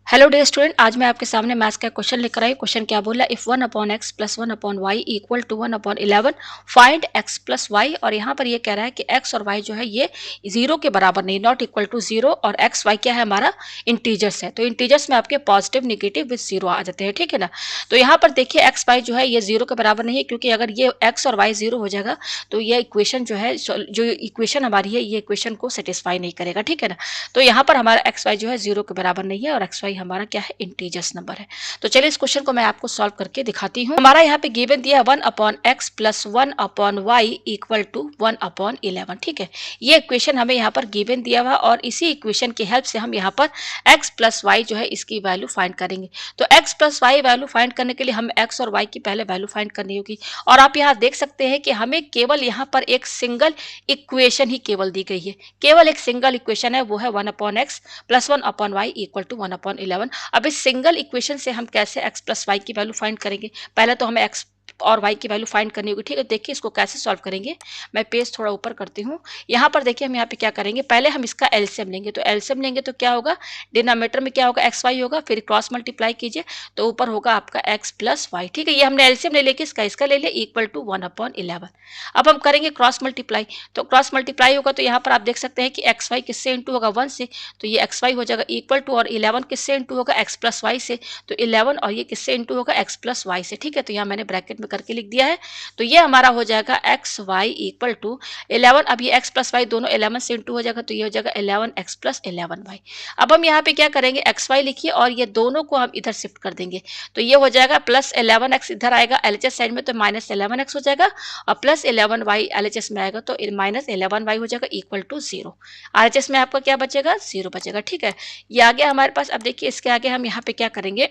Hello dear student, आज मैं आपके सामने मैथ्स का क्वेश्चन लेकर आई। क्वेश्चन क्या बोला, if 1 upon x plus 1 upon y equal to 1 upon 11 find x plus y. और यहाँ पर ये कह रहा है कि एक्स और वाई जो है ये जीरो के बराबर नहीं, नॉट इक्वल टू जीरो, और एक्स वाई क्या है हमारा इंटीजर्स है। तो इंटीजर्स में आपके पॉजिटिव निगेटिव विद जीरो आ जाते हैं, ठीक है ना। तो यहाँ पर देखिए एक्स वाई जो है ये जीरो के बराबर नहीं है, क्योंकि अगर ये एक्स और वाई जीरो हो जाएगा तो ये इक्वेशन जो है, जो इक्वेशन हमारी है, ये इक्वेशन को सेटिस्फाई नहीं करेगा, ठीक है ना। तो यहाँ पर हमारा एक्स वाई जो है जीरो के बराबर नहीं है, और एक्स वाई हमारा क्या है, इंटीजर्स नंबर है। तो चलिए इस क्वेश्चन को मैं आपको सॉल्व करके दिखाती हूँ। हमारा यहाँ पे गिवन दिया 1 upon x plus 1 upon y equal to 1 upon 11, ठीक है। ये इक्वेशन हमें यहाँ पर गिवन दिया हुआ, और इसी इक्वेशन की हेल्प से हम यहाँ पर एक्स प्लस वाई जो है इसकी वैल्यू फाइंड करेंगे। तो x plus y value find करने के लिए हम एक्स और वाई की पहले वैल्यू फाइंड करनी होगी। और आप यहाँ देख सकते हैं कि हमें केवल यहाँ पर एक सिंगल इक्वेशन ही केवल दी गई है, केवल एक सिंगल इक्वेशन है, वो है 1 upon x plus 1 upon y equal to 1 upon 11। अब इस सिंगल इक्वेशन से हम कैसे x प्लस वाई की वैल्यू फाइंड करेंगे। पहले तो हमें x और y की वैल्यू फाइंड करनी होगी, ठीक है। देखिए इसको कैसे सॉल्व करेंगे, मैं पेज थोड़ा ऊपर करती हूँ। यहाँ पर देखिए हम यहाँ पे क्या करेंगे, पहले हम इसका एलसीएम लेंगे। तो एलसीएम लेंगे तो क्या होगा, डिनोमिनेटर में क्या होगा, एक्स वाई होगा, फिर क्रॉस मल्टीप्लाई कीजिए तो ऊपर होगा आपका x प्लस वाई, ठीक है। ये हमने एलसीएम ले लेके इसका ले लिया इक्वल टू 1 अपॉन 11। अब हम करेंगे क्रॉस मल्टीप्लाई, तो क्रॉस मल्टीप्लाई होगा तो यहाँ पर आप देख सकते हैं कि एक्स वाई किससे इंटू होगा, 1 से, तो ये एक्स वाई हो जाएगा इक्वल टू, और 11 किससे इंटू होगा, एक्स प्लस वाई से, तो 11, और ये किससे इंटू होगा, एक्स प्लस वाई से, ठीक है। तो यहाँ मैंने ब्रैकेट में करके लिख दिया है। तो ये हमारा हो जाएगा एक्स वाई इक्वल टू 11, अब ये एक्स प्लस वाई दोनों 11 से इंटू हो जाएगा, तो ये हो जाएगा 11 एक्स प्लस 11 वाई। अब हम यहाँ पे क्या करेंगे, एक्स वाई लिखिए और ये दोनों को हम इधर शिफ्ट कर देंगे। तो ये हो जाएगा प्लस 11 एक्स इधर आएगा एलएचएस साइड में, तो माइनस 11 एक्स हो जाएगा, और प्लस 11 वाई एलएचएस में आएगा तो माइनस 11 वाई हो जाएगा इक्वल टू 0। आरएचएस में आपका क्या बचेगा, 0 बचेगा, ठीक है। ये आ गया हमारे पास। अब देखिए इसके आगे हम यहाँ पे क्या करेंगे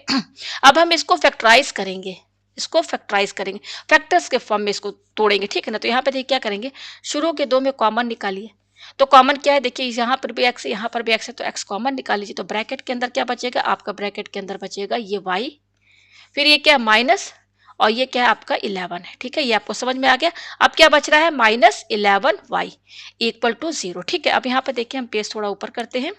अब हम इसको फैक्टराइज करेंगे, इसको फैक्टराइज करेंगे, फैक्टर्स के फॉर्म में इसको तोड़ेंगे, ठीक है ना। तो यहाँ पे देखिए क्या करेंगे, शुरू के दो में कॉमन निकालिए। तो कॉमन क्या है, देखिए यहाँ पर भी एक्स है, यहाँ पर भी एक्स है, तो एक्स कॉमन निकाल लीजिए। तो ब्रैकेट के अंदर क्या बचेगा आपका, ब्रैकेट के अंदर बचेगा ये वाई, फिर ये क्या माइनस, और ये क्या है आपका 11 है, ठीक है। ये आपको समझ में आ गया। अब क्या बच रहा है, माइनस 11 वाई इक्वल टू 0, ठीक है। अब यहाँ पे देखिए हम पेज थोड़ा ऊपर करते हैं।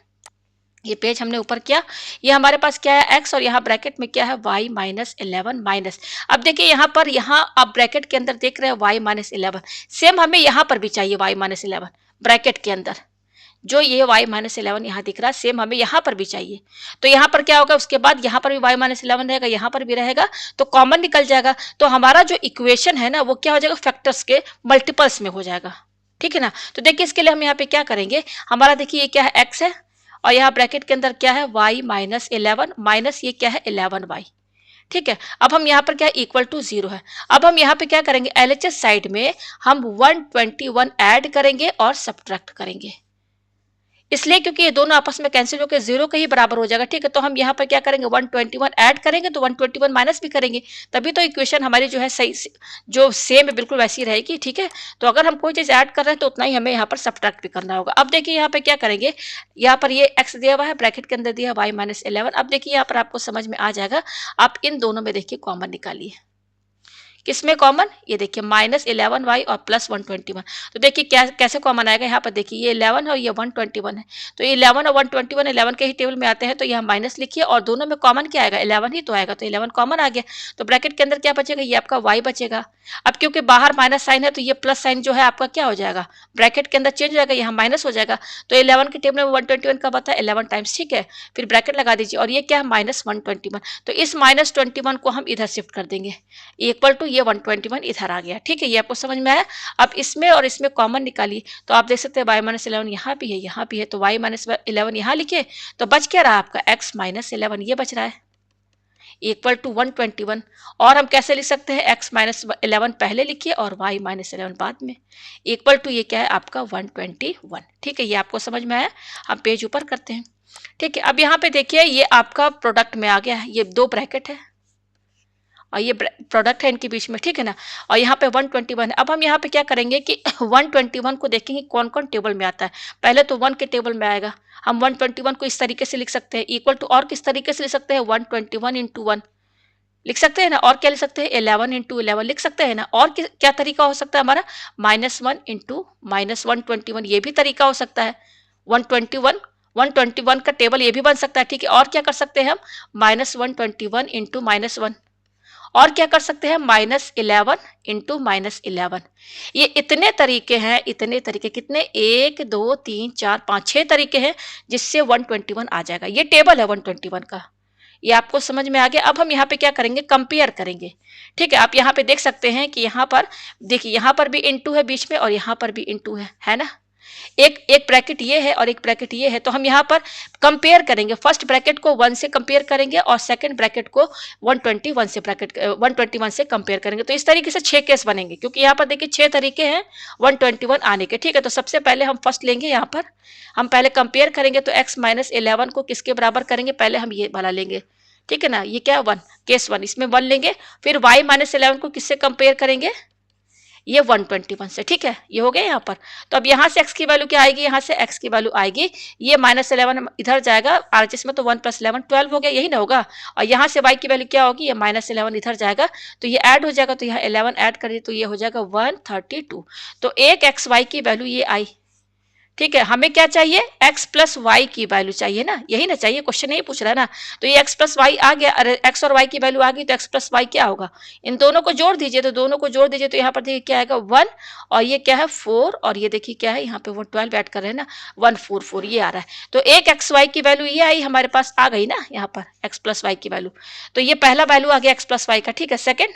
ये पेज हमने ऊपर किया, ये हमारे पास क्या है एक्स, और यहाँ ब्रैकेट में क्या है वाई माइनस 11 माइनस। अब देखिए यहाँ पर, यहाँ आप ब्रैकेट के अंदर देख रहे हैं वाई माइनस 11, सेम हमें यहाँ पर भी चाहिए वाई माइनस 11 ब्रैकेट के अंदर। जो ये y माइनस 11 यहाँ दिख रहा है, सेम हमें यहाँ पर भी चाहिए। तो यहाँ पर क्या होगा, उसके बाद यहाँ पर भी y माइनस 11 रहेगा, यहाँ पर भी रहेगा, तो कॉमन निकल जाएगा। तो हमारा जो इक्वेशन है ना वो क्या हो जाएगा, फैक्टर्स के मल्टीपल्स में हो जाएगा, ठीक है ना। तो देखिए इसके लिए हम यहाँ पे क्या करेंगे, हमारा देखिए ये क्या है x है, और यहाँ ब्रैकेट के अंदर क्या है y माइनस 11 माइनस ये क्या है 11y, ठीक है। अब हम यहाँ पर क्या इक्वल टू 0 है। अब हम यहाँ पे क्या करेंगे, एलएचएस साइड में हम 121 ऐड करेंगे और सब्ट्रैक्ट करेंगे, इसलिए क्योंकि ये दोनों आपस में कैंसिल होकर 0 के ही बराबर हो जाएगा, ठीक है। तो हम यहाँ पर क्या करेंगे, 121 ऐड करेंगे तो 121 माइनस भी करेंगे, तभी तो इक्वेशन हमारी जो है सही जो सेम है बिल्कुल वैसी रहेगी, ठीक है। तो अगर हम कोई चीज ऐड कर रहे हैं तो उतना ही हमें यहाँ पर सब्ट्रैक्ट भी करना होगा। अब देखिए यहाँ पे क्या करेंगे, यहाँ पर ये x दिया हुआ है, ब्रैकेट के अंदर दिया y माइनस 11। अब देखिए यहाँ पर आपको समझ में आ जाएगा, आप इन दोनों में देखिए कॉमन निकालिए। किसमें कॉमन, ये देखिए माइनस 11y और प्लस 121। तो देखिए क्या कैसे कॉमन आएगा, यहाँ पर देखिए ये 11 और ये 121 है, तो ये 11 और 121 11 के ही टेबल में आते हैं, तो यहाँ माइनस लिखिए और दोनों में कॉमन क्या आएगा, 11 ही तो आएगा, तो 11 कॉमन आ गया। तो ब्रैकेट के अंदर क्या बचेगा, ये आपका y बचेगा। अब क्योंकि बाहर माइनस साइन है तो ये प्लस साइन जो है आपका क्या हो जाएगा, ब्रैकेट के अंदर चेंज हो जाएगा, यहाँ माइनस हो जाएगा। तो 11 के टेबल में 121 का बता है 11 टाइम्स, ठीक है। फिर ब्रैकेट लगा दीजिए, और ये क्या है माइनस 121, तो इस माइनस 21 को हम इधर शिफ्ट कर देंगे इक्वल टू ये 121 इधर आ गया, ठीक है। ये आपको समझ में आया। अब इसमें और इसमें कॉमन निकालिए, तो आप देख सकते हैं y माइनस 11 यहाँ भी है, यहाँ भी है, तो y माइनस 11 यहाँ लिखे तो बच क्या रहा आपका x माइनस 11, ये बच रहा है इक्वल टू 121। और हम कैसे लिख सकते हैं, x माइनस 11 पहले लिखिए और y माइनस 11 बाद में, इक्वल टू ये क्या है आपका 121, ठीक है। ये आपको समझ में आया। हम पेज ऊपर करते हैं, ठीक है। अब यहाँ पे देखिए ये आपका प्रोडक्ट में आ गया है, ये दो ब्रैकेट है और ये प्रोडक्ट है इनके बीच में, ठीक है ना। और यहाँ पे 121 है। अब हम यहाँ पे क्या करेंगे कि 121 को देखेंगे कौन कौन टेबल में आता है। पहले तो 1 के टेबल में आएगा, हम 121 को इस तरीके से लिख सकते हैं इक्वल टू, और किस तरीके से लिख सकते हैं 121 इंटू 1 लिख सकते हैं ना, और क्या लिख सकते हैं 11 इंटू 11 लिख सकते हैं ना, और क्या तरीका हो सकता है हमारा -1 इंटू -121, ये भी तरीका हो सकता है। 121 121 का टेबल ये भी बन सकता है, ठीक है। और क्या कर सकते हैं हम, -121 इंटू -1, और क्या कर सकते हैं, -11 इंटू -11। ये इतने तरीके हैं, इतने तरीके, कितने, 1 2 3 4 5 6 तरीके हैं जिससे 121 आ जाएगा। ये टेबल है 121 का, ये आपको समझ में आ गया। अब हम यहाँ पे क्या करेंगे, कंपेयर करेंगे, ठीक है। आप यहाँ पे देख सकते हैं कि यहाँ पर देखिए, यहाँ पर भी इंटू है बीच में और यहाँ पर भी इंटू है ना। एक एक ब्रैकेट ये है और एक ब्रैकेट ये है, तो हम यहाँ पर कंपेयर करेंगे। फर्स्ट ब्रैकेट को 1 से कंपेयर करेंगे और सेकंड ब्रैकेट को 121 से 121 से कंपेयर करेंगे। तो इस तरीके से 6 केस बनेंगे, क्योंकि यहाँ पर देखिए 6 तरीके हैं 121 आने के, ठीक है। तो सबसे पहले हम फर्स्ट लेंगे, यहाँ पर हम पहले कंपेयर करेंगे। तो x माइनस 11 को किसके बराबर करेंगे, पहले हम ये वाला लेंगे, ठीक है ना। ये क्या है, 1, केस 1, इसमें 1 लेंगे। फिर y माइनस 11 को किससे कंपेयर करेंगे, ये 121 से, ठीक है। ये हो गया यहाँ पर। तो अब यहाँ से x की वैल्यू क्या आएगी, यहाँ से x की वैल्यू आएगी, ये -11 इधर जाएगा आरएचएस में, तो 1 + 11 12 हो गया, यही ना होगा। और यहाँ से y की वैल्यू क्या होगी, ये -11 इधर जाएगा, तो ये ऐड हो जाएगा, तो यहाँ 11 ऐड करिए तो ये हो जाएगा 132। तो एक xy की वैल्यू ये आई, ठीक है। हमें क्या चाहिए, x प्लस वाई की वैल्यू चाहिए ना, यही ना चाहिए, क्वेश्चन यही पूछ रहा है ना। तो ये x प्लस वाई आ गया, अरे x और y की वैल्यू आ गई, तो x प्लस वाई क्या होगा, इन दोनों को जोड़ दीजिए। तो दोनों को जोड़ दीजिए तो यहाँ पर देखिए क्या आएगा, 1, और ये क्या है 4, और ये देखिए क्या है, यहाँ पे वो 12 ऐड कर रहे हैं ना, 144 ये आ रहा है। तो एक एक्स वाई की वैल्यू ये आई, हमारे पास आ गई ना यहाँ पर x प्लस वाई की वैल्यू। तो ये पहला वैल्यू आ गया x प्लस वाई का, ठीक है। सेकेंड,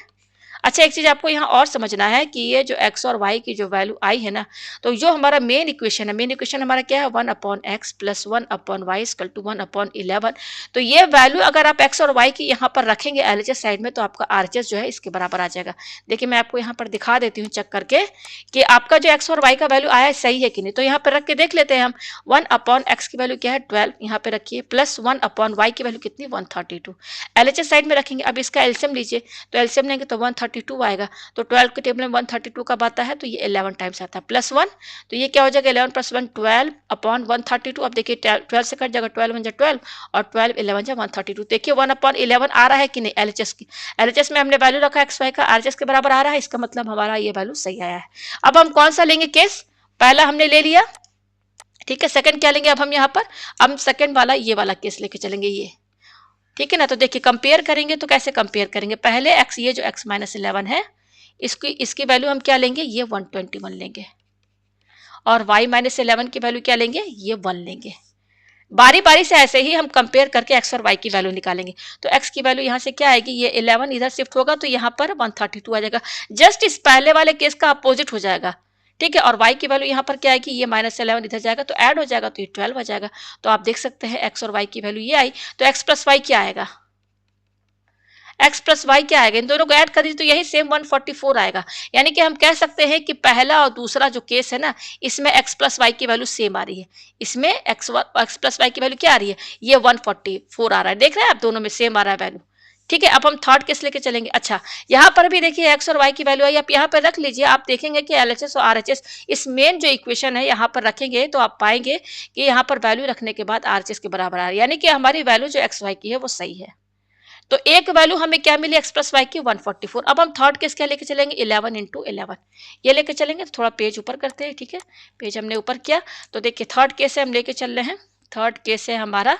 अच्छा एक चीज आपको यहाँ और समझना है कि ये जो x और y की जो वैल्यू आई है ना, तो जो हमारा मेन इक्वेशन है, मेन इक्वेशन हमारा क्या है, 1/x plus 1/y equal to 1/11। तो ये वैल्यू अगर आप x और y की यहाँ पर रखेंगे एलएचएस साइड में, तो आपका आरएचएस जो है इसके बराबर आ जाएगा। देखिए मैं आपको यहाँ पर दिखा देती हूँ चेक करके कि आपका जो x और y का वैल्यू आया है सही है कि नहीं। तो यहाँ पर रख के देख लेते हैं हम। 1/x की वैल्यू क्या है 12, यहाँ पे रखिए, प्लस 1/y की वैल्यू कितनी 132, एलएचएस साइड में रखेंगे। अब इसका एलसीएम लीजिए, तो एलसीएम लेंगे तो 132 आएगा। तो 12 के टेबल में 132 कब आता है, तो ये 11 टाइम्स आता है, प्लस 1, तो ये क्या हो जाएगा 11 + 1 12/132। अब देखिए 12 से कट जाएगा, 12 × 12 और 12 11 × 132। देखिए 1/11 आ रहा है कि नहीं, एलएचएस की, एलएचएस में हमने वैल्यू रखा एक्स वाई का, आरएचएस के बराबर आ रहा है, इसका मतलब हमारा ये वैल्यू सही आया है। अब हम कौन सा लेंगे केस, पहला हमने ले लिया, ठीक है। सेकंड क्या लेंगे अब हम यहाँ पर, हम सेकंड वाला ये वाला केस लेके चलेंगे, ये, ठीक है ना। तो देखिए कंपेयर करेंगे, तो कैसे कंपेयर करेंगे, पहले x, ये जो x माइनस 11 है, इसकी वैल्यू हम क्या लेंगे, ये 121 लेंगे, और y माइनस 11 की वैल्यू क्या लेंगे, ये 1 लेंगे। बारी बारी से ऐसे ही हम कंपेयर करके x और y की वैल्यू निकालेंगे। तो x की वैल्यू यहाँ से क्या आएगी, ये 11 इधर शिफ्ट होगा तो यहाँ पर 132 आ जाएगा, जस्ट इस पहले वाले केस का अपोजिट हो जाएगा, ठीक है। और y की वैल्यू यहाँ पर क्या आएगी, ये -11 इधर जाएगा तो ऐड हो जाएगा, तो ये 12 आ जाएगा। तो आप देख सकते हैं x और y की वैल्यू ये आई, तो x प्लस वाई क्या आएगा, x प्लस वाई क्या आएगा, इन दोनों को ऐड कर दीजिए तो यही सेम 144 आएगा। यानी कि हम कह सकते हैं कि पहला और दूसरा जो केस है ना, इसमें x प्लस वाई की वैल्यू सेम आ रही है, इसमें x प्लस वाई की वैल्यू क्या आ रही है, ये 144 आ रहा है, देख रहे हैं आप, दोनों में सेम आ रहा है वैल्यू, ठीक है। अब हम थर्ड केस लेके चलेंगे। अच्छा यहाँ पर भी देखिए x और y की वैल्यू आई, आप यहाँ पर रख लीजिए, आप देखेंगे कि एलएचएस और आरएचएस इस मेन जो इक्वेशन है यहाँ पर रखेंगे तो आप पाएंगे कि यहाँ पर वैल्यू रखने के बाद आरएचएस के बराबर आ रहा है, यानी कि हमारी वैल्यू जो एक्स वाई की है वो सही है। तो एक वैल्यू हमें क्या मिली x प्लस वाई की 144। अब हम थर्ड केस क्या लेके चलेंगे, 11 × 11 ये लेके चलेंगे। तो थोड़ा पेज ऊपर करते हैं, ठीक है, पेज हमने ऊपर किया। तो देखिए थर्ड केस है, हम लेके चल रहे हैं, थर्ड केस है हमारा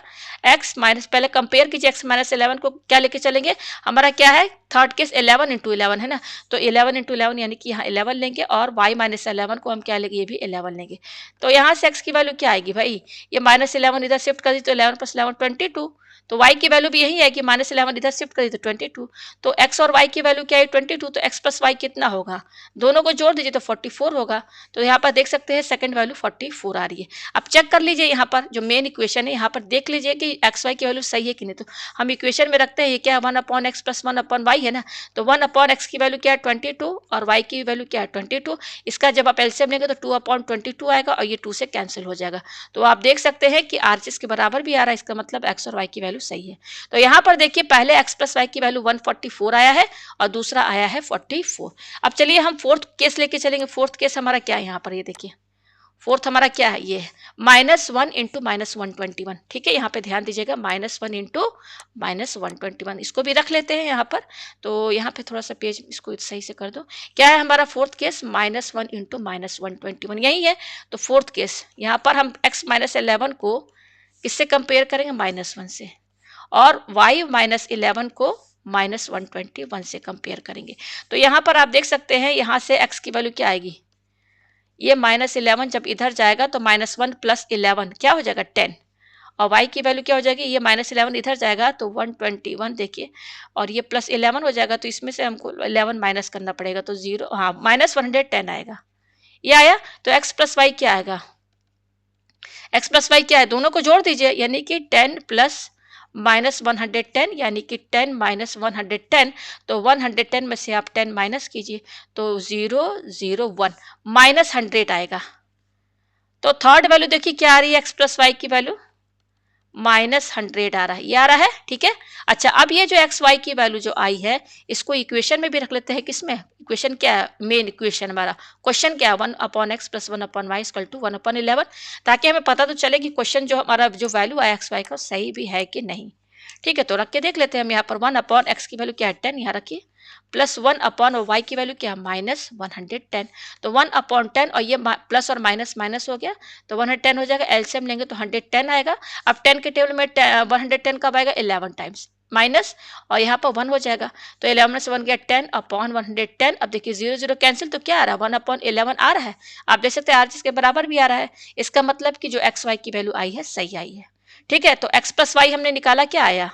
x माइनस, पहले कंपेयर कीजिए x माइनस 11 को क्या लेके चलेंगे, हमारा क्या है थर्ड केस 11 × 11 है ना। तो 11 × 11 यानी कि यहाँ 11 लेंगे, और y माइनस 11 को हम क्या लेंगे, ये भी 11 लेंगे। तो यहाँ से x की वैल्यू क्या आएगी भाई, ये -11 इधर शिफ्ट कर दी तो 11 + 11 22, तो y की वैल्यू भी यही है कि -11 इधर शिफ्ट कर दी तो 22। तो x और y की वैल्यू क्या है 22, तो x प्लस वाई कितना होगा, दोनों को जोड़ दीजिए तो 44 होगा। तो यहाँ पर देख सकते हैं सेकंड वैल्यू 44 आ रही है। अब चेक कर लीजिए यहाँ पर जो मेन इक्वेशन है, यहाँ पर देख लीजिए कि एक्स वाई की वैल्यू सही है कि नहीं। तो हम इक्वेशन में रखते हैं, ये क्या है 1/x प्लस 1/y है ना। तो 1/x की वैल्यू क्या है 22 और y की वैल्यू क्या है 22। इसका जब आप एलसीएम लेंगे तो 2/22 आएगा और ये 2 से कैंसिल हो जाएगा। तो आप देख सकते हैं कि आरएचएस के बराबर भी आ रहा है, इसका मतलब एक्स और वाई की वैल्यू सही है। तो यहाँ पर देखिए पहले x प्लस वाई की वैल्यू 144 आया है और दूसरा आया है 44। अब चलिए हम फोर्थ केस लेके चलेंगे। फोर्थ केस हमारा क्या है यहाँ पर, ये देखिए फोर्थ हमारा क्या है, ये -1 × -121, ठीक है। यहाँ पे ध्यान दीजिएगा, -1 × -121 इसको भी रख लेते हैं यहाँ पर। तो यहाँ पे थोड़ा सा पेज इसको सही से कर दो। क्या है हमारा फोर्थ केस, -1 × -121 यही है। तो फोर्थ केस यहाँ पर हम x -11 को किससे कंपेयर करेंगे? -1 से। और y -11 को -121 से कंपेयर करेंगे। तो यहाँ पर आप देख सकते हैं, यहाँ से x की वैल्यू क्या आएगी? ये -11 जब इधर जाएगा तो -1 + 11 क्या हो जाएगा? 10। और y की वैल्यू क्या हो जाएगी? ये -11 इधर जाएगा तो 121 देखिए, और ये +11 हो जाएगा, तो इसमें से हमको 11 माइनस करना पड़ेगा, तो 0, हाँ, -110 आएगा। ये आया। तो x + y क्या आएगा? x + y क्या है? दोनों को जोड़ दीजिए, यानी कि 10 + -110, यानी कि 10 - 110। तो 110 में से आप 10 माइनस कीजिए, तो 0 0 1 -100 आएगा। तो थर्ड वैल्यू देखिए क्या आ रही है? x + y की वैल्यू -100 आ रहा है, ये आ रहा है, ठीक है। अच्छा, अब ये जो एक्स वाई की वैल्यू जो आई है, इसको इक्वेशन में भी रख लेते हैं। किसमें? इक्वेशन क्या है? मेन इक्वेशन हमारा क्वेश्चन क्या है? 1/x + 1/y = 1/11, ताकि हमें पता तो चले कि क्वेश्चन जो हमारा जो वैल्यू आया एक्स वाई का सही भी है कि नहीं। ठीक है, तो रख के देख लेते हैं हम। यहाँ पर 1/x की वैल्यू क्या है? 10, यहाँ रखिए, प्लस 1/y की वैल्यू क्या है? -110। तो 1/10, और ये प्लस और माइनस माइनस हो गया, तो 110 हो जाएगा। एलसीएम लेंगे तो 110 आएगा। अब 10 के टेबल में 110 कब आएगा? 11 टाइम्स माइनस, और यहाँ पर 1 हो जाएगा, तो 11 से 1 गया 10/110। अब देखिए 0 0 कैंसिल, तो क्या आ रहा है? 1/11 आ रहा है। आप देख सकते हैं आर के बराबर भी आ रहा है। इसका मतलब कि जो एक्स वाई की वैल्यू आई है सही आई है। ठीक है, तो x + y हमने निकाला, क्या आया?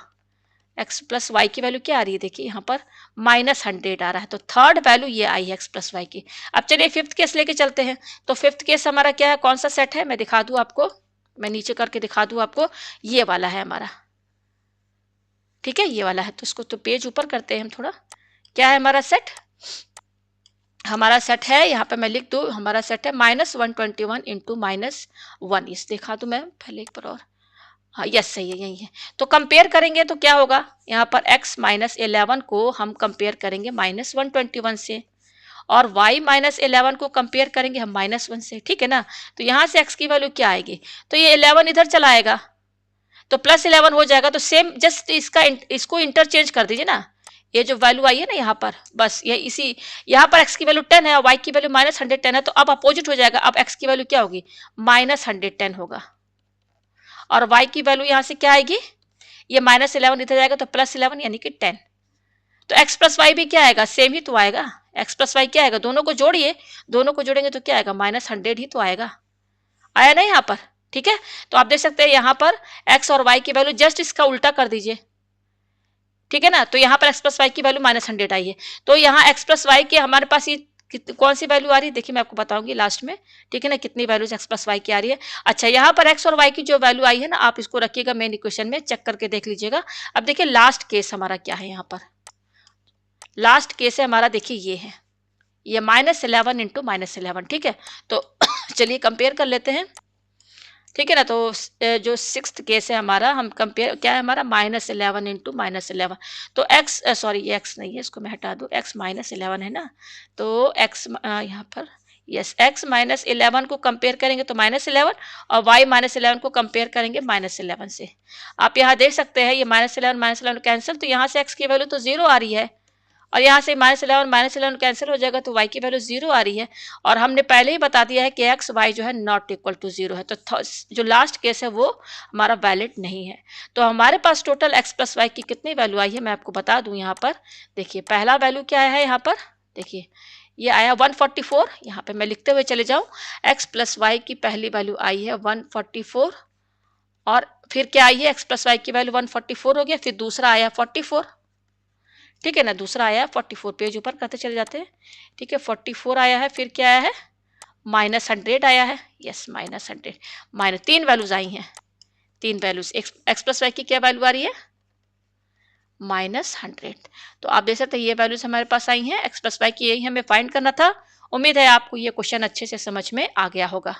x + y की वैल्यू क्या आ रही है? देखिए यहाँ पर -100 आ रहा है, तो थर्ड वैल्यू ये आई है x + y की। अब चलिए फिफ्थ केस लेके चलते हैं। तो फिफ्थ केस हमारा क्या है? कौन सा सेट है? मैं दिखा दूं आपको, मैं नीचे करके दिखा दूं आपको। ये वाला है हमारा, ठीक है, ये वाला है। तो इसको तो पेज ऊपर करते हैं हम थोड़ा। क्या है हमारा सेट? हमारा सेट है, यहाँ पे मैं लिख दूं, हमारा सेट है -121 इंटू -1। इस दिखा दूं मैं पहले एक बार और। हाँ, यस, सही है, यही है। तो कंपेयर करेंगे तो क्या होगा? यहाँ पर x -11 को हम कंपेयर करेंगे -121 से, और y -11 को कंपेयर करेंगे हम -1 से, ठीक है ना। तो यहाँ से x की वैल्यू क्या आएगी? तो ये 11 इधर चला आएगा, तो +11 हो जाएगा। तो सेम जस्ट इसको इंटरचेंज कर दीजिए ना। ये जो वैल्यू आई है ना यहाँ पर, बस ये इसी, यहाँ पर x की वैल्यू 10 है और y की वैल्यू -110 है, तो अब अपोजिट हो जाएगा। अब x की वैल्यू क्या होगी? -110 होगा, और y की वैल्यू यहाँ से क्या आएगी? ये -11 इधर जाएगा, तो +11 यानी कि 10। तो x + y भी क्या आएगा? सेम ही तो आएगा। x + y क्या आएगा? दोनों को जोड़िए, दोनों को जोड़ेंगे तो क्या आएगा? -100 ही तो आएगा। आया ना यहाँ पर? ठीक है, तो आप देख सकते हैं यहाँ पर x और y की वैल्यू जस्ट इसका उल्टा कर दीजिए, ठीक है ना। तो यहाँ पर x + y की वैल्यू -100 आई है, तो यहाँ x + y के हमारे पास ये कौन सी वैल्यू आ रही है? देखिए मैं आपको बताऊंगी लास्ट में, ठीक है ना, कितनी वैल्यूज x + y की आ रही है। अच्छा, यहाँ पर x और y की जो वैल्यू आई है ना, आप इसको रखिएगा मेन इक्वेशन में, चेक करके देख लीजिएगा। अब देखिए लास्ट केस हमारा क्या है? यहाँ पर लास्ट केस है हमारा, देखिए ये है, ये -11 इंटू -11, ठीक है। तो चलिए कंपेयर कर लेते हैं, ठीक है ना। तो जो सिक्स्थ केस है हमारा, हम कंपेयर, क्या है हमारा? -11 इंटू -11। तो x, सॉरी ये x नहीं है, इसको मैं हटा दूँ, x -11 है ना। तो x यहाँ पर, यस, x -11 को कंपेयर करेंगे तो -11, और y -11 को कंपेयर करेंगे -11 से। आप यहाँ देख सकते हैं, ये -11 -11 कैंसिल, तो यहाँ से x की वैल्यू तो 0 आ रही है, और यहाँ से -11 कैंसिल हो जाएगा, तो y की वैल्यू 0 आ रही है। और हमने पहले ही बता दिया है कि x y जो है नॉट इक्वल टू 0 है, तो जो लास्ट केस है वो हमारा वैलिड नहीं है। तो हमारे पास टोटल x + y की कितनी वैल्यू आई है, मैं आपको बता दूं। यहाँ पर देखिए पहला वैल्यू क्या है, यहाँ पर देखिए ये आया 144। यहाँ पे मैं लिखते हुए चले जाऊँ, x + y की पहली वैल्यू आई है 144, और फिर क्या आई है? x + y की वैल्यू 144 हो गया, फिर दूसरा आया 44, ठीक है ना, दूसरा आया 44, पेज ऊपर करते चले जाते हैं, ठीक है। 44 आया है, फिर क्या आया है? -100 आया है, यस, -100, माइनस 3 वैल्यूज आई हैं, 3 वैल्यूज। x + y की क्या वैल्यू आ रही है? -100। तो आप देख सकते हैं ये वैल्यूज हमारे पास आई हैं, x + y की, यही हमें फाइंड करना था। उम्मीद है आपको ये क्वेश्चन अच्छे से समझ में आ गया होगा।